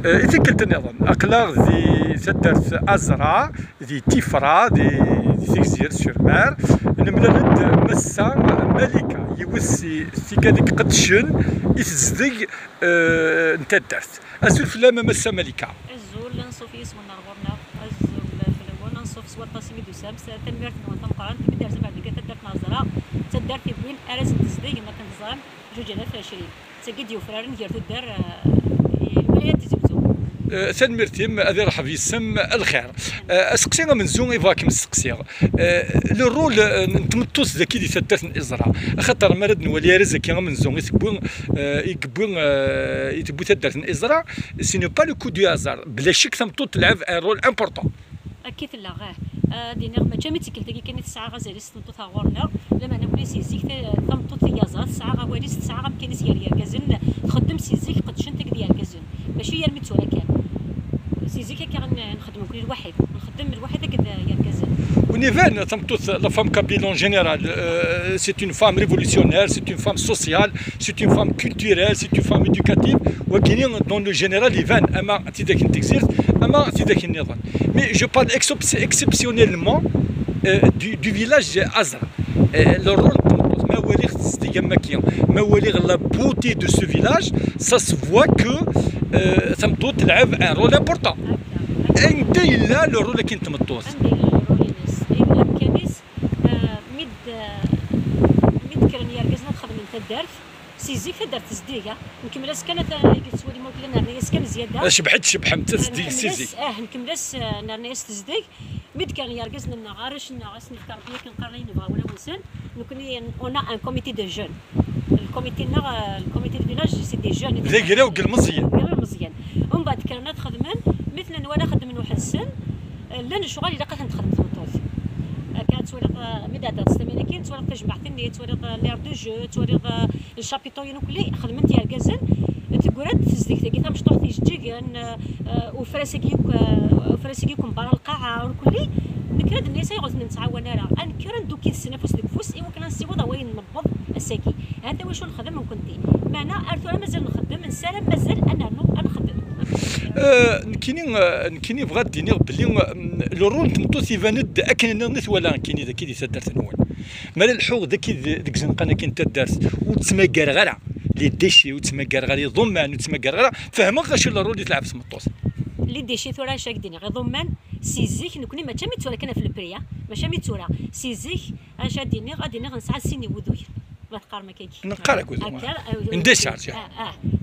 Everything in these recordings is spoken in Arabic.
إذا كنت نظن أقلاغ ذي سدرت أزرع ذي تيفرا ذي تيكزير سيرمار نملالد مسا ملكة يوسي في كذاك قدشن يتزدق نتا درت أزول في لما مسا ملكة أزول نصوف يسمى نغبرنا أزول في الأول نصوف سوى التصميم دوسام تنميرت نوان تمقران تبدأ زعما بعد كده تدرت نازرة تدرت بوين أرس تزدق ما كان ظلام 2020 تجد يوفرارن ديال الدار الولايات تزبزو تنمرتيم هذا راح يسم الخير اسقسينا من زون يبغاك مسقسيغ لو رول نتمطوس ذاك اللي تدرت الازراء خاطر مرض نولي رزق كي من زون يتبو تدرت الازراء سي نو با لو كو دو هازار بلا شك تمطو تلعب ان رول امبورطون اكيد لا غاه دينا ما جامي تكلتي كاين تسعه غازاليس تمطو غورنا لما انا بلي سيزيك تمطو تيازات تسعه غواليس تسعه كاين سيار كازن تخدم سيزيك قدشن تك ديال كازن ماشي هي المتولا كان سيزيك كنخدمو كل واحد نخدم الواحد هكذا يا كازن ونيفان تمطوث لا فام كابيلون جينيرال سي اون فام ريفولوسيونير سي اون فام سوسيال سي اون فام كولتوريل سي اون فام éducative وكاينين دون لو جينيرال يفان اما تيداك نتكزيرت اما تيداك النظام مي جو بارل اكسبسيونيلمون du village Azra. Le rôle la beauté de ce village, ça se voit que ça me doit un rôle important. انت الا لو رول كنت مطوس عندي الرول الكنيس ميد كرن يركزنا نخدم انت دارت سيزيك دارت صديقه نكمل كانت قلت ولي ما كلنا الرياس كان زياده شبحت تصديق سيزيك نكملس نرنيس تصديق ميد كان يركزنا نعارش نعرس نتربيه كنقرني نبغى ولا ونسن نكوني اون ان كوميتي دو جون الكوميتي دو فيلاج سي دي جون ذي قراو قل مزيان ومن بعد كنا خدمان مثلا وانا خدم واحد السن لان الشغل اللي لقيت نخدم في المطوز كانت توريق مدادات استمينا كاين توريق تجمعتني توريق لير دو جو توريق الشابيطوين وكلي خدمت ديال كازن تقولات تزديك تاكي مشطوح تيجيكن وفراسيكيكم برا القاعه وكلي نكرد الناس يغوز نتعاون راه انكر ندوكي السنه فوس ديك فوس ايوا كان نسيبو وين نبض الساكي هذا واش نخدم من كنتي معنا ارثو انا مازال نخدم نسالم مازال انا نخدم كاينين بغات ديني بلي لو رول تمطوس يفاند اكن نث ولا كاين ذاك اللي تدرت نول مال الحوغ ديك زنقانه كاين تدرت وتسمى كرغره لي ديشي وتسمى كرغره ضمان وتسمى كرغره فهمك غاش لو رول اللي تلعب في مطوس لي ديشي ثورا شاك ديني غير ضمان سيزيك نكوني ما تشامي تورا كان في البريا ما شامي تورا سيزيك اش ديني غادي نسعى سيني وذوي ما تقار ما كاينش نقارك وذوي نديشارج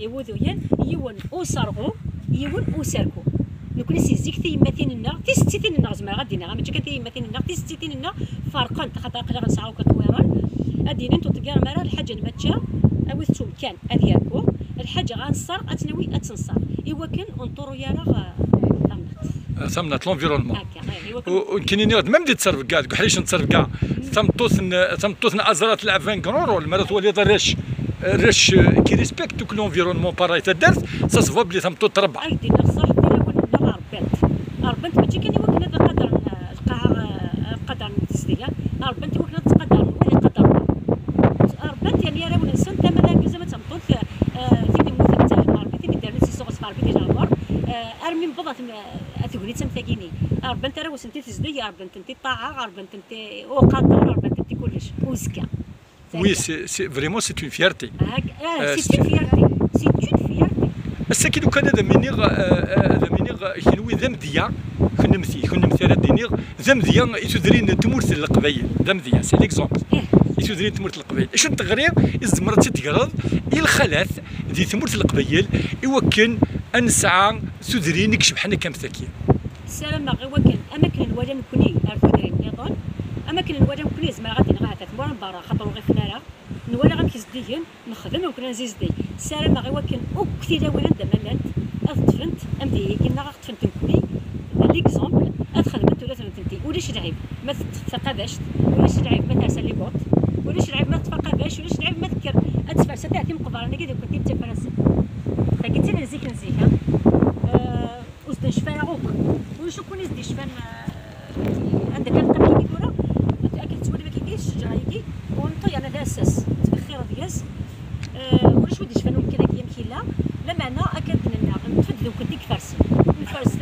يوذويا يون وسرغو يون وسركو نكوني سيزيك تي يماتين لنا تي ستين لنا زعما غادينا ما كان تي يماتين لنا تي ستين لنا فرقا خاطر قدر نسعاو كطويران ادينا انتو تلقى مرا الحاجه الماتشا اوثتو كان اديالكو الحاجه غنصر اتنوي اتنصر ايوا كان انطرو يا راه ثمنت لونفيرونمون وكاينين ميم دي تصرف كاع حريش نتصرف كاع تمطوثنا ازرات تلعب فان كرون رول مرات ولي رش كي ريسبكت كل لونفيرونمون باراي تدرت سا سفوا بلي تمطوط تربع ايدي صح ولا ربنت ماشي كان يوكل هذا قدر القاعه قدر التسديه ربنت يوكل تقدر ولا قدر ربنت يعني راه ولا سنت ما زعما تمطوط تيدي مثبت ربي تيدي دار سي صوص ربي جابر ارمي بضات تقولي تمثاكيني ربنت راه وسنتي تزدي ربنت انت طاعه ربنت انت وقدر ربنت انت كلش وزكا وي سي فريمون سي اون فيارتي سي اون فيارتي الساكن كان هذا منيغ شنو ذا مديا كنا راه دينيغ ذا مديا يتدرين تمورت القبايل ذا مديا سي ليكزومبل يتدرين تمورت القبايل اش تغرير الزمرت تقرض الخلاث دي تمورت القبايل يوكن انسعى سدرينك شبحنا كمثاكين السلام غير وكان اماكن الوالد نكوني عرفوا دايرين نيطون اماكن الوالد نكوني زعما غادي نغاتات مورا برا خاطر غير فنارا نوالا غنكزديين نخدم وكنا نزيزدي السلام غير وكان اوكتي دا ولاد مالات اطفنت امدي كنا غطفنت نكوني ليكزومبل ادخدمت ولا تنتي ولاش لعيب ما تثقافاش ولاش لعيب ما ترسل لي بوط ولاش لعيب ما تفقافاش ولاش لعيب ما تذكر اتفرس تاعتي مقبره انا كي كنت تفرس فقلت لي نزيك نزيكها وزد شفاها غوك وشو كون يزدي شفان عندك القمح كي دورا تاكد تولي ما كيديرش الشجره يدي ونطي انا داسس تبخير دياس ولاش ودي شفان كذا كيا مكيلا لما انا اكد لنا نتفد دوك ديك فرسن